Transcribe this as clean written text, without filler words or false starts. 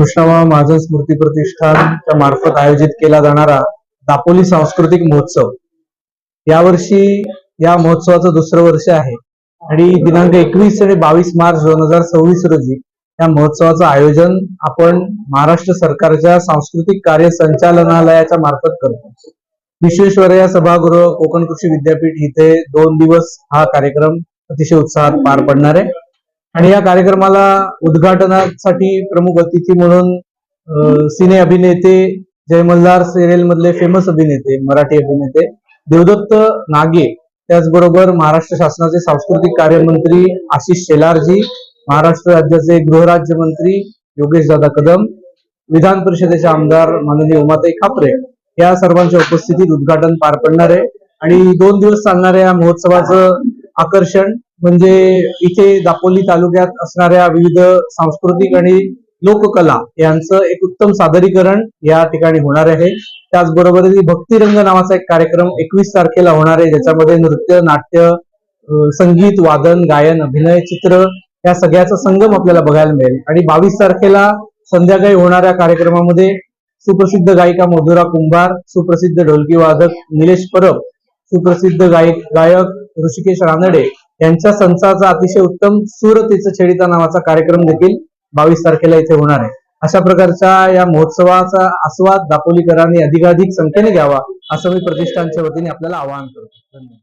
कृष्णराव महाजन स्मृती प्रतिष्ठानच्या मार्फत आयोजित केला जाणारा दापोली सांस्कृतिक महोत्सव यावर्षी या महोत्सवाचं दुसरं वर्ष आहे आणि दिनांक 21 आणि 22 मार्च 2026 रोजी या महोत्सवाचं आयोजन आपण महाराष्ट्र सरकारच्या सांस्कृतिक कार्य संचालनालयाच्या मार्फत करतो। विश्वेश्वरय्या सभागृह कोकण कृषी विद्यापीठ इथे 2 दिवस हा कार्यक्रम अतिशय उत्साहात पार पडणार आहे आणि या कार्यक्रमाला उद्घाटनासाठी प्रमुख अतिथी म्हणून सिने अभिनेते जय मल्हार सिरियल मधले फेमस अभिनेते मराठी अभिनेते देवदत्त नागे, त्याचबरोबर महाराष्ट्र शासनाचे सांस्कृतिक कार्यमंत्री आशिष शेलारजी, महाराष्ट्र राज्याचे गृहराज्यमंत्री योगेश दादा कदम, विधान परिषदेचे आमदार माननीय उमाताई खापरे या सर्वांच्या उपस्थितीत उद्घाटन पार पडणार आहे आणि 2 दिवस चालणाऱ्या या महोत्सवाचं आकर्षण म्हणजे इथे दापोली तालुक्यात असणाऱ्या विविध सांस्कृतिक आणि लोककला यांचं एक उत्तम सादरीकरण या ठिकाणी होणार आहे। त्याचबरोबर भक्तिरंग नावाचा एक कार्यक्रम 21 तारखेला होणार आहे, ज्याच्यामध्ये नृत्य, नाट्य, संगीत, वादन, गायन, अभिनय, चित्र या सगळ्याचा संगम आपल्याला बघायला मिळेल आणि 22 तारखेला संध्याकाळी होणाऱ्या कार्यक्रमामध्ये सुप्रसिद्ध गायिका मधुरा कुंभार, सुप्रसिद्ध ढोलकी वादक निलेश परब, सुप्रसिद्ध गायक ऋषिकेश रानडे यांच्या संचाचा अतिशय उत्तम सुरतेचं छेडिता नावाचा कार्यक्रम देखील 22 तारखेला इथे होणार आहे। अशा प्रकारच्या या महोत्सवाचा आस्वाद दापोलीकरांनी अधिकाधिक संख्येने घ्यावा असं मी प्रतिष्ठानच्या वतीने आपल्याला आवाहन करतो। धन्यवाद।